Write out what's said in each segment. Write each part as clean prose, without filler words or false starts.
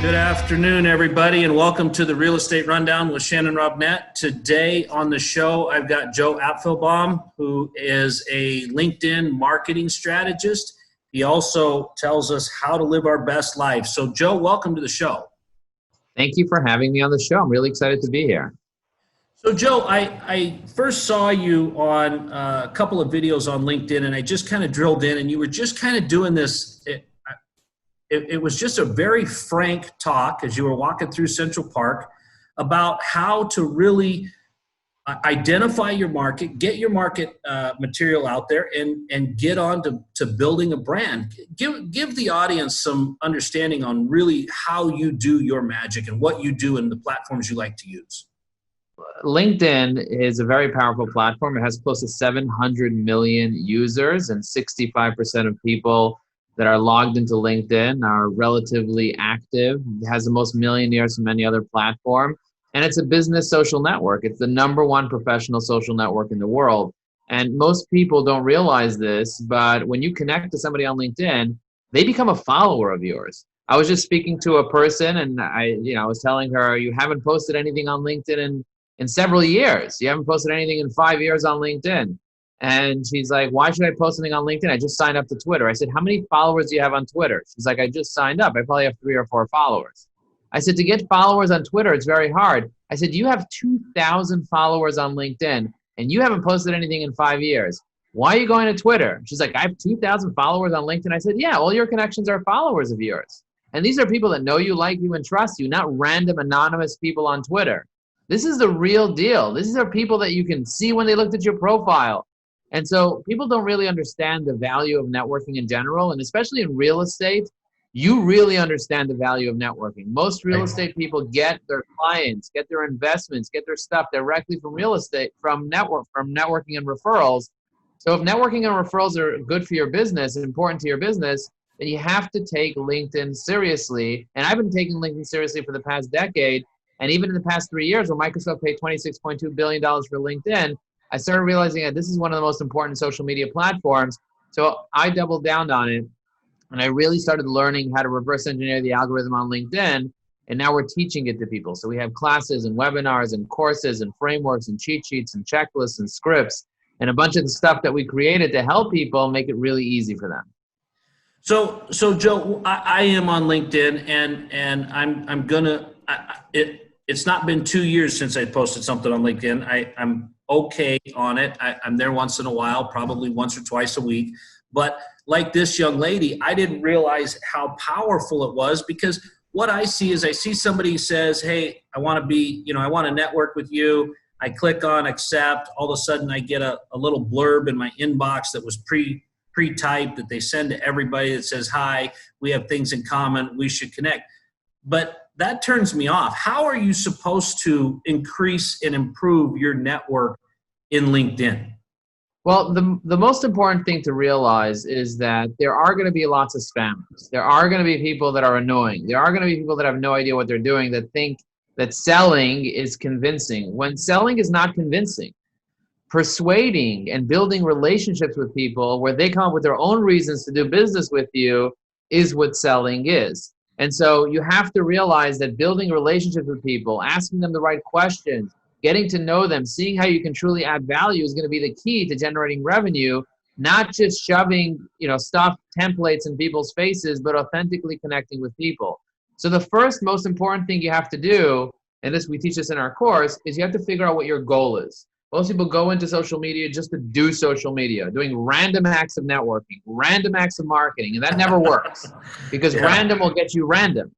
Good afternoon, everybody, and welcome to the Real Estate Rundown with Shannon Robnett. Today on the show, I've got Joe Apfelbaum, who is a LinkedIn marketing strategist. He also tells us how to live our best life. So, Joe, welcome to the show. Thank you for having me on the show. I'm really excited to be here. So, Joe, I first saw you on a couple of videos on LinkedIn, and I just kind of drilled in, and you were just kind of doing this. It was just a very frank talk as you were walking through Central Park about how to really identify your market, get your market material out there, and get on to building a brand. Give the audience some understanding on really how you do your magic and what you do and the platforms you like to use. LinkedIn is a very powerful platform. It has close to 700 million users, and 65% of people that are logged into LinkedIn are relatively active. It has the most millionaires from any other platform. And it's a business social network. It's the #1 professional social network in the world. And most people don't realize this, but when you connect to somebody on LinkedIn, they become a follower of yours. I was just speaking to a person, and I was telling her, you haven't posted anything on LinkedIn in several years. You haven't posted anything in 5 years on LinkedIn. And she's like, why should I post something on LinkedIn? I just signed up to Twitter. I said, how many followers do you have on Twitter? She's like, I just signed up. I probably have 3 or 4 followers. I said, to get followers on Twitter, it's very hard. I said, you have 2,000 followers on LinkedIn, and you haven't posted anything in 5 years. Why are you going to Twitter? She's like, I have 2,000 followers on LinkedIn. I said, yeah, all your connections are followers of yours. And these are people that know you, like you, and trust you, not random anonymous people on Twitter. This is the real deal. These are people that you can see when they looked at your profile. And so people don't really understand the value of networking in general, and especially in real estate, you really understand the value of networking. Most real estate people get their clients, get their investments, get their stuff directly from real estate, from networking and referrals. So if networking and referrals are good for your business and important to your business, then you have to take LinkedIn seriously. And I've been taking LinkedIn seriously for the past decade. And even in the past 3 years, when Microsoft paid $26.2 billion for LinkedIn, I started realizing that this is one of the most important social media platforms. So I doubled down on it, and I really started learning how to reverse engineer the algorithm on LinkedIn. And now we're teaching it to people. So we have classes and webinars and courses and frameworks and cheat sheets and checklists and scripts and a bunch of the stuff that we created to help people make it really easy for them. So Joe, I am on LinkedIn, and I'm gonna. It's not been 2 years since I posted something on LinkedIn. I'm okay on it. I'm there once in a while, probably once or twice a week. But like this young lady, I didn't realize how powerful it was, because what I see somebody says, hey, I want to network with you. I click on accept. All of a sudden I get a little blurb in my inbox that was pre-typed that they send to everybody that says, hi, we have things in common. We should connect. But that turns me off. How are you supposed to increase and improve your network in LinkedIn? Well, the most important thing to realize is that there are going to be lots of spammers. There are going to be people that are annoying. There are going to be people that have no idea what they're doing, that think that selling is convincing, when selling is not convincing. Persuading and building relationships with people where they come up with their own reasons to do business with you is what selling is. And so you have to realize that building relationships with people, asking them the right questions, getting to know them, seeing how you can truly add value is going to be the key to generating revenue, not just shoving, stuff, templates in people's faces, but authentically connecting with people. So the first most important thing you have to do, and we teach this in our course, is you have to figure out what your goal is. Most people go into social media just to do social media, doing random acts of networking, random acts of marketing, and that never works because random will get you random.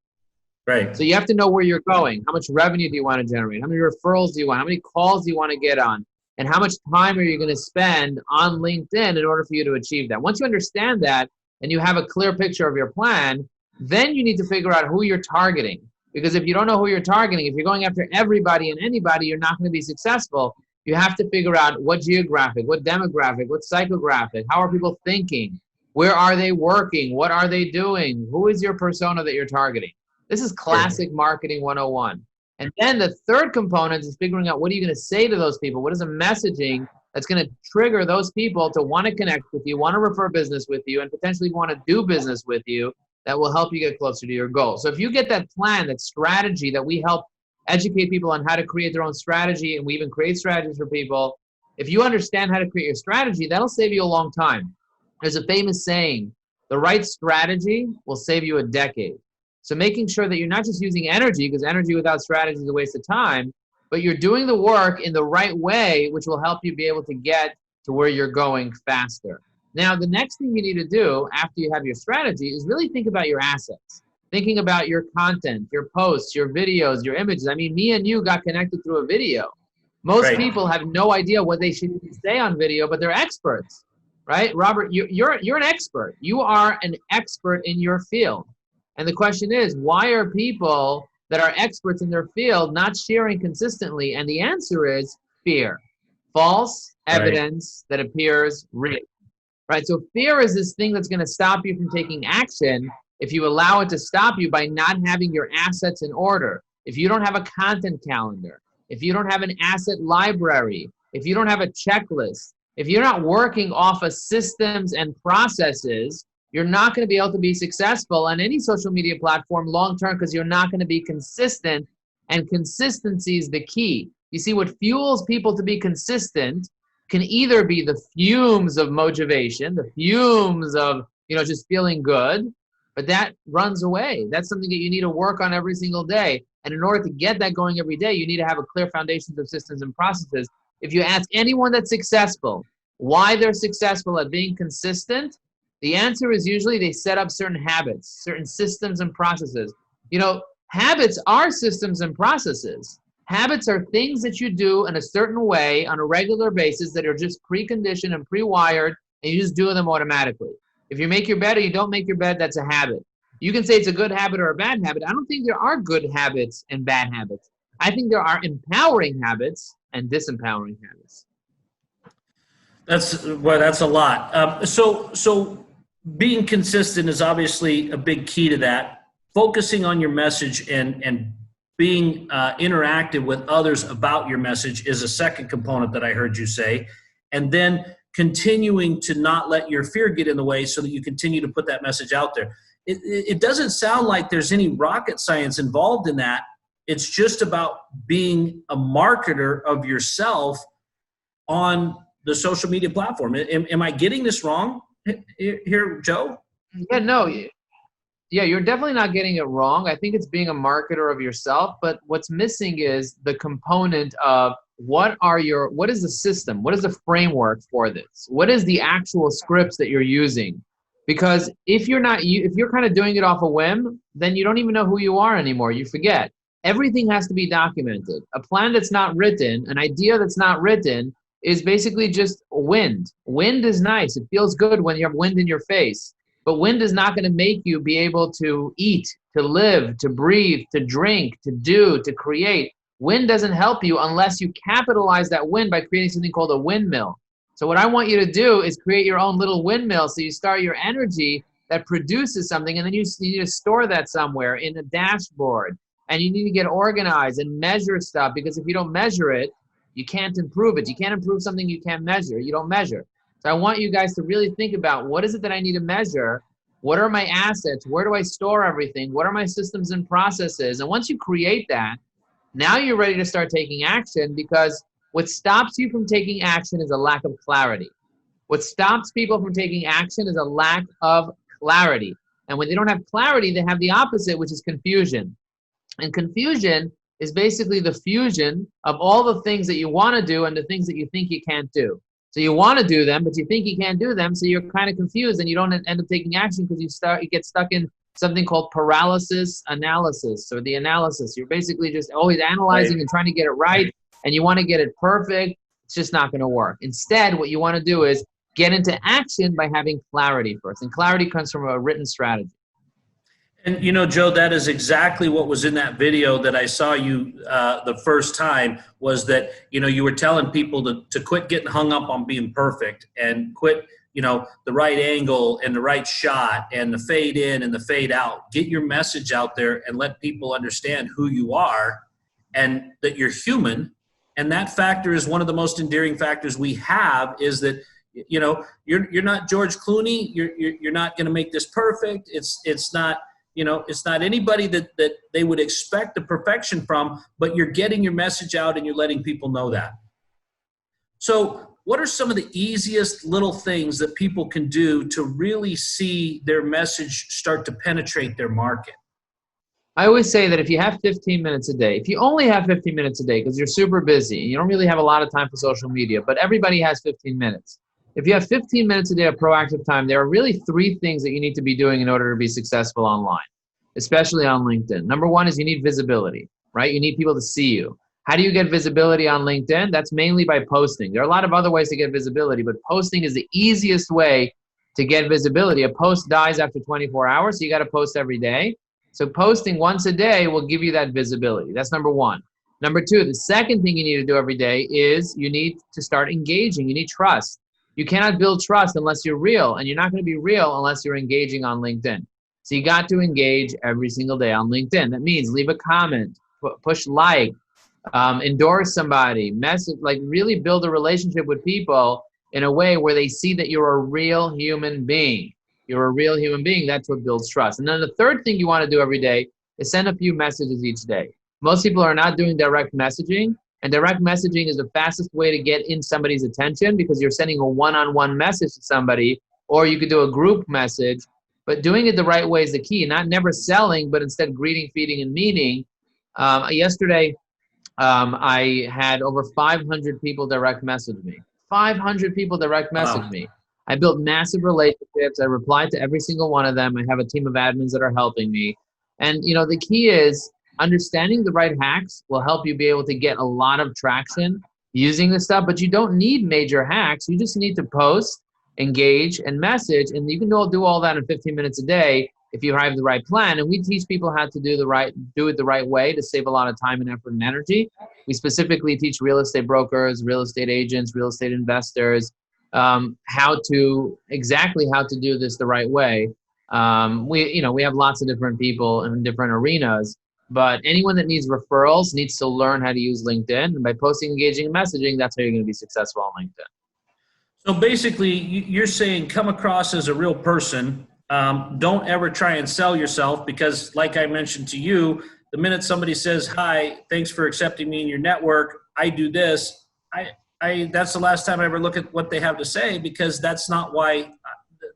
Right. So you have to know where you're going. How much revenue do you want to generate? How many referrals do you want? How many calls do you want to get on? And how much time are you going to spend on LinkedIn in order for you to achieve that? Once you understand that and you have a clear picture of your plan, then you need to figure out who you're targeting. Because if you don't know who you're targeting, if you're going after everybody and anybody, you're not going to be successful. You have to figure out what geographic, what demographic, what psychographic, how are people thinking? Where are they working? What are they doing? Who is your persona that you're targeting? This is classic marketing 101. And then the third component is figuring out what are you going to say to those people? What is a messaging that's going to trigger those people to want to connect with you, want to refer business with you, and potentially want to do business with you, that will help you get closer to your goal. So if you get that plan, that strategy that we help educate people on how to create their own strategy, and we even create strategies for people, if you understand how to create your strategy, that'll save you a long time. There's a famous saying, the right strategy will save you a decade. So making sure that you're not just using energy, because energy without strategy is a waste of time, but you're doing the work in the right way, which will help you be able to get to where you're going faster. Now, the next thing you need to do after you have your strategy is really think about your assets. Thinking about your content, your posts, your videos, your images. I mean, me and you got connected through a video. Most people have no idea what they should say on video, but they're experts, right? Robert, you're an expert. You are an expert in your field. And the question is, why are people that are experts in their field not sharing consistently? And the answer is fear. False evidence that appears real. Right? So fear is this thing that's going to stop you from taking action if you allow it to stop you by not having your assets in order. If you don't have a content calendar, if you don't have an asset library, if you don't have a checklist, if you're not working off of systems and processes, you're not going to be able to be successful on any social media platform long term, because you're not going to be consistent, and consistency is the key. You see, what fuels people to be consistent can either be the fumes of motivation, the fumes of, just feeling good, but that runs away. That's something that you need to work on every single day. And in order to get that going every day, you need to have a clear foundation of systems and processes. If you ask anyone that's successful why they're successful at being consistent, the answer is usually they set up certain habits, certain systems and processes. Habits are systems and processes. Habits are things that you do in a certain way on a regular basis that are just preconditioned and pre-wired, and you just do them automatically. If you make your bed or you don't make your bed, that's a habit. You can say it's a good habit or a bad habit. I don't think there are good habits and bad habits. I think there are empowering habits and disempowering habits. That's a lot. So being consistent is obviously a big key to that. Focusing on your message and being interactive with others about your message is a second component that I heard you say. And then continuing to not let your fear get in the way so that you continue to put that message out there. It doesn't sound like there's any rocket science involved in that. It's just about being a marketer of yourself on the social media platform. Am I getting this wrong here, Joe? Yeah, no. Yeah, you're definitely not getting it wrong. I think it's being a marketer of yourself, but what's missing is the component of what is the system? What is the framework for this? What is the actual scripts that you're using? Because if you're kind of doing it off a whim, then you don't even know who you are anymore. You forget. Everything has to be documented. A plan that's not written, an idea that's not written, is basically just wind. Wind is nice. It feels good when you have wind in your face. But wind is not going to make you be able to eat, to live, to breathe, to drink, to do, to create. Wind doesn't help you unless you capitalize that wind by creating something called a windmill. So what I want you to do is create your own little windmill. So you start your energy that produces something, and then you need to store that somewhere in a dashboard. And you need to get organized and measure stuff, because if you don't measure it, you can't improve it. You can't improve something you can't measure. You don't measure. So I want you guys to really think about, what is it that I need to measure? What are my assets? Where do I store everything? What are my systems and processes? And once you create that, now you're ready to start taking action, because what stops you from taking action is a lack of clarity. What stops people from taking action is a lack of clarity. And when they don't have clarity, they have the opposite, which is confusion. And confusion is basically the fusion of all the things that you want to do and the things that you think you can't do. So you want to do them, but you think you can't do them, so you're kind of confused, and you don't end up taking action because you get stuck in something called paralysis analysis, or the analysis. You're basically just always analyzing and trying to get it right, and you want to get it perfect. It's just not going to work. Instead, what you want to do is get into action by having clarity first, and clarity comes from a written strategy. And, Joe, that is exactly what was in that video that I saw you the first time, was that, you were telling people to quit getting hung up on being perfect, and quit, the right angle and the right shot and the fade in and the fade out. Get your message out there and let people understand who you are and that you're human. And that factor is one of the most endearing factors we have, is that You know, you're not George Clooney. You're not going to make this perfect. It's not, you know, it's not anybody that they would expect the perfection from, but you're getting your message out and you're letting people know that. So what are some of the easiest little things that people can do to really see their message start to penetrate their market? I always say that if you have 15 minutes a day, if you only have 15 minutes a day because you're super busy and you don't really have a lot of time for social media, but everybody has 15 minutes. If you have 15 minutes a day of proactive time, there are really 3 things that you need to be doing in order to be successful online, especially on LinkedIn. Number 1 is you need visibility, right? You need people to see you. How do you get visibility on LinkedIn? That's mainly by posting. There are a lot of other ways to get visibility, but posting is the easiest way to get visibility. A post dies after 24 hours, so you got to post every day. So posting once a day will give you that visibility. That's number 1. Number 2, the second thing you need to do every day is you need to start engaging. You need trust. You cannot build trust unless you're real, and you're not going to be real unless you're engaging on LinkedIn. So you got to engage every single day on LinkedIn. That means leave a comment, push like, endorse somebody, message, like really build a relationship with people in a way where they see that you're a real human being. You're a real human being. That's what builds trust. And then the third thing you want to do every day is send a few messages each day. Most people are not doing direct messaging, and direct messaging is the fastest way to get in somebody's attention because you're sending a one-on-one message to somebody, or you could do a group message, but doing it the right way is the key. Not never selling, but instead greeting, feeding, and meeting. Yesterday, I had over 500 people direct message me. 500 people direct message Wow. me. I built massive relationships. I replied to every single one of them. I have a team of admins that are helping me. And, you know, the key is understanding the right hacks will help you be able to get a lot of traction using this stuff, but you don't need major hacks. You just need to post, engage, and message, and you can do all that in 15 minutes a day if you have the right plan. And we teach people how to do it the right way to save a lot of time and effort and energy. We specifically teach real estate brokers, real estate agents, real estate investors, how to do this the right way. We have lots of different people in different arenas, but anyone that needs referrals needs to learn how to use LinkedIn. And by posting, engaging, and messaging, that's how you're going to be successful on LinkedIn. So basically, you're saying come across as a real person. Don't ever try and sell yourself because, like I mentioned to you, the minute somebody says, "Hi, thanks for accepting me in your network, I do this," that's the last time I ever look at what they have to say because that's not why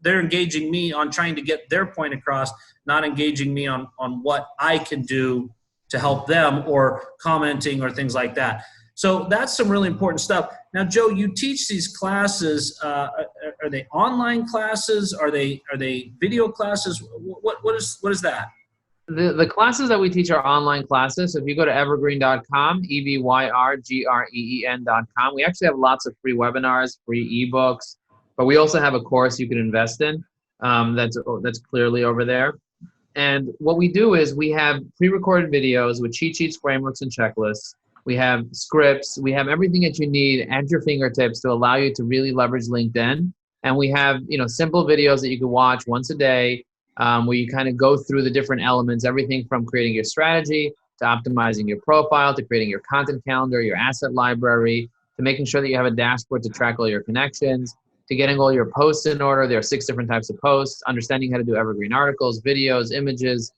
they're engaging me on trying to get their point across, not engaging me on what I can do to help them or commenting or things like that. So that's some really important stuff. Now, Joe, you teach these classes. Are they online classes? Are they video classes? What is that? The classes that we teach are online classes. So if you go to evergreen.com, EVYRGREEN.com, we actually have lots of free webinars, free ebooks, but we also have a course you can invest in. That's clearly over there. And what we do is we have pre-recorded videos with cheat sheets, frameworks, and checklists. We have scripts. We have everything that you need at your fingertips to allow you to really leverage LinkedIn. And we have, simple videos that you can watch once a day, where you kind of go through the different elements, everything from creating your strategy to optimizing your profile, to creating your content calendar, your asset library, to making sure that you have a dashboard to track all your connections, to getting all your posts in order. There are 6 different types of posts, understanding how to do evergreen articles, videos, images,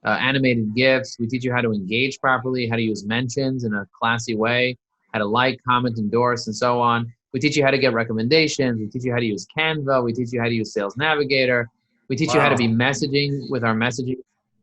animated GIFs. We teach you how to engage properly, how to use mentions in a classy way, how to like, comment, endorse, and so on. We teach you how to get recommendations. We teach you how to use Canva. We teach you how to use Sales Navigator. We teach you how to be messaging with our messaging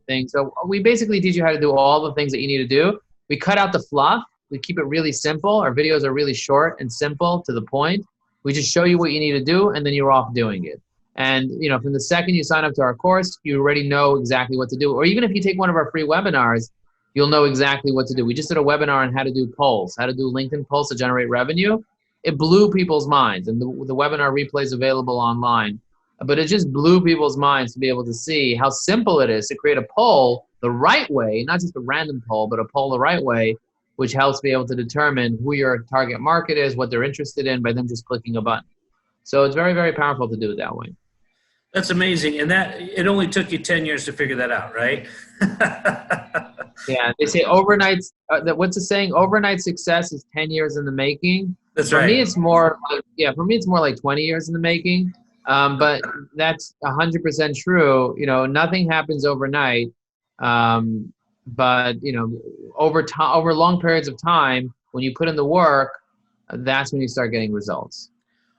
thing. So we basically teach you how to do all the things that you need to do. We cut out the fluff. We keep it really simple. Our videos are really short and simple to the point. We just show you what you need to do, and then you're off doing it. And, from the second you sign up to our course, you already know exactly what to do. Or even if you take one of our free webinars, you'll know exactly what to do. We just did a webinar on how to do polls, how to do LinkedIn polls to generate revenue. It blew people's minds, and the webinar replay is available online. But it just blew people's minds to be able to see how simple it is to create a poll the right way, not just a random poll, but a poll the right way, which helps be able to determine who your target market is, what they're interested in by them just clicking a button. So it's very, very powerful to do it that way. That's amazing. And it only took you 10 years to figure that out, right? Yeah, they say overnight, what's the saying? Overnight success is 10 years in the making. That's For me, right. it's more like, yeah, for me, it's more like 20 years in the making. But that's 100% true. You know, nothing happens overnight. But you know, over time, over long periods of time, when you put in the work, that's when you start getting results.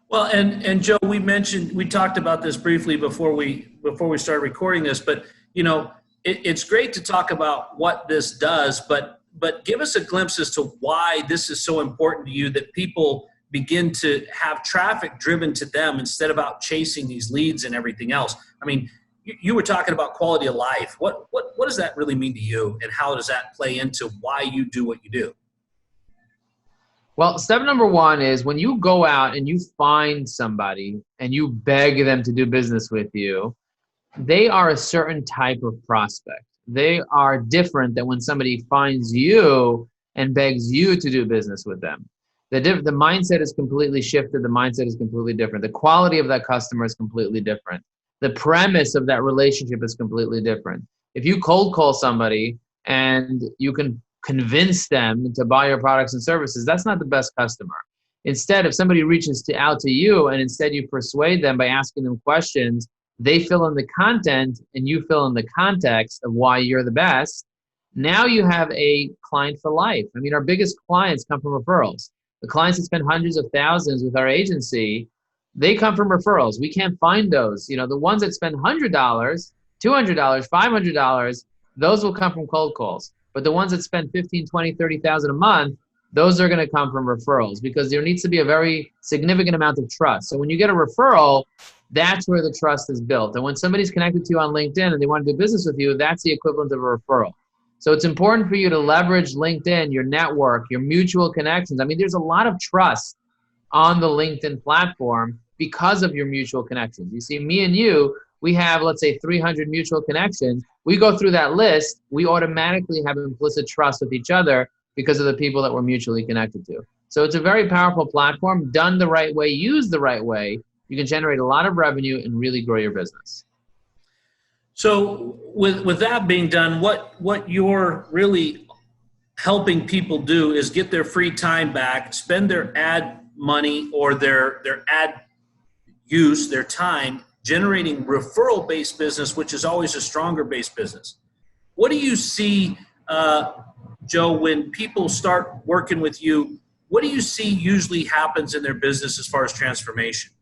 Well, and Joe, we talked about this briefly before we started recording this, but you know, it's great to talk about what this does, but give us a glimpse as to why this is so important to you that people begin to have traffic driven to them instead of out chasing these leads and everything else. I mean, you were talking about quality of life. What does that really mean to you, and how does that play into why you do what you do? Well, step number one is when you go out and you find somebody and you beg them to do business with you, they are a certain type of prospect. They are different than when somebody finds you and begs you to do business with them. The mindset is completely shifted. The mindset is completely different. The quality of that customer is completely different. The premise of that relationship is completely different. If you cold call somebody and you can convince them to buy your products and services, that's not the best customer. Instead, if somebody reaches out to you and instead you persuade them by asking them questions, they fill in the content and you fill in the context of why you're the best. Now you have a client for life. I mean, our biggest clients come from referrals. The clients that spend hundreds of thousands with our agency, they come from referrals. We can't find those. You know, the ones that spend $100, $200, $500, those will come from cold calls. But the ones that spend 15, 20, 30,000 a month, those are going to come from referrals because there needs to be a very significant amount of trust. So when you get a referral, that's where the trust is built. And when somebody's connected to you on LinkedIn and they want to do business with you, that's the equivalent of a referral. So it's important for you to leverage LinkedIn, your network, your mutual connections. I mean, there's a lot of trust on the LinkedIn platform because of your mutual connections. You see, me and you, we have, let's say, 300 mutual connections. We go through that list, we automatically have implicit trust with each other because of the people that we're mutually connected to. So it's a very powerful platform. Done the right way, used the right way, you can generate a lot of revenue and really grow your business. So with that being done, what you're really helping people do is get their free time back, spend their ad money or their ad use, their time, generating referral-based business, which is always a stronger-based business. What do you see, Joe, when people start working with you? What do you see usually happens in their business as far as transformation?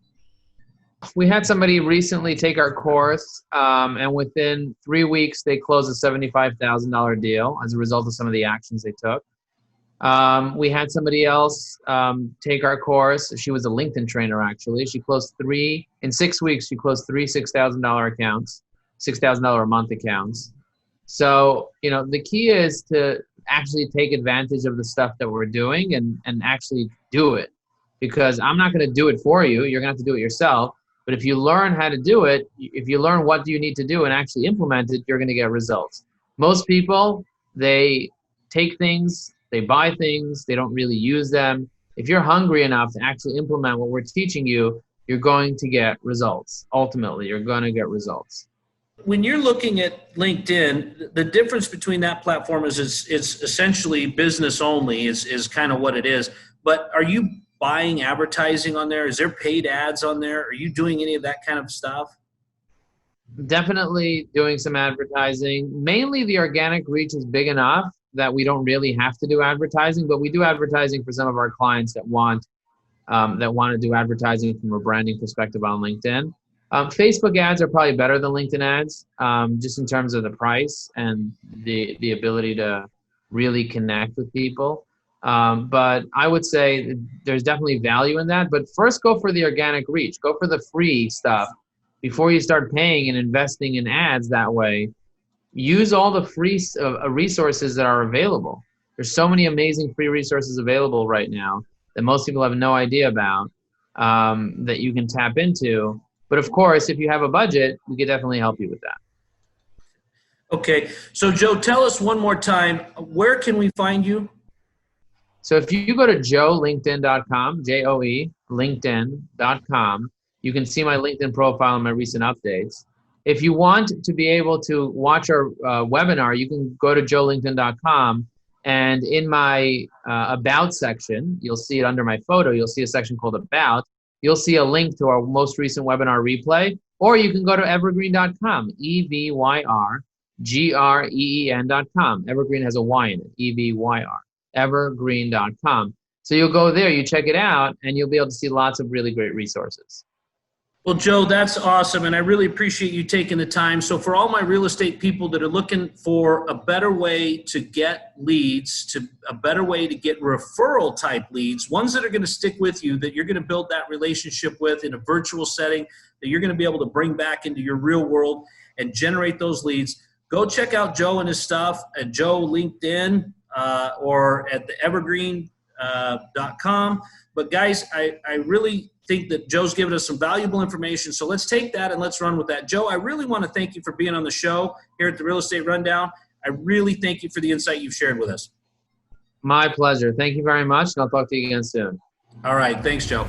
We had somebody recently take our course, and within 3 weeks, they closed a $75,000 deal as a result of some of the actions they took. We had somebody else take our course. She was a LinkedIn trainer, actually. In 6 weeks, she closed three $6,000 accounts, $6,000 a month accounts. So, you know, the key is to actually take advantage of the stuff that we're doing and actually do it. Because I'm not going to do it for you. You're going to have to do it yourself. But if you learn how to do it, if you learn what do you need to do and actually implement it, you're going to get results. Most people, they take things, they buy things, they don't really use them. If you're hungry enough to actually implement what we're teaching you, you're going to get results. Ultimately, you're going to get results. When you're looking at LinkedIn, the difference between that platform is it's essentially business only is kind of what it is. But are you buying advertising on there? Is there paid ads on there? Are you doing any of that kind of stuff? Definitely doing some advertising. Mainly the organic reach is big enough that we don't really have to do advertising, but we do advertising for some of our clients that want to do advertising from a branding perspective on LinkedIn. Facebook ads are probably better than LinkedIn ads, just in terms of the price and the ability to really connect with people. But I would say there's definitely value in that. But first, go for the organic reach. Go for the free stuff before you start paying and investing in ads that way. Use all the free resources that are available. There's so many amazing free resources available right now that most people have no idea about, that you can tap into. But of course, if you have a budget, we could definitely help you with that. Okay. So Joe, tell us one more time, where can we find you? So if you go to joelinkedin.com, Joe, LinkedIn.com, you can see my LinkedIn profile and my recent updates. If you want to be able to watch our webinar, you can go to joelinkedin.com And in my About section, you'll see it under my photo. You'll see a section called About. You'll see a link to our most recent webinar replay, or you can go to evergreen.com, EVYRGREEN.com. Evergreen has a Y in it, EVYR, evergreen.com. So you'll go there, you check it out, and you'll be able to see lots of really great resources. Well, Joe, that's awesome, and I really appreciate you taking the time. So for all my real estate people that are looking for a better way to get leads, to a better way to get referral type leads, ones that are going to stick with you, that you're going to build that relationship with in a virtual setting, that you're going to be able to bring back into your real world and generate those leads, go check out Joe and his stuff at Joe LinkedIn or at the evergreen.com. But guys, I really think that Joe's given us some valuable information. So let's take that and let's run with that. Joe, I really want to thank you for being on the show here at the Real Estate Rundown. I really thank you for the insight you've shared with us. My pleasure. Thank you very much, and I'll talk to you again soon. All right. Thanks, Joe.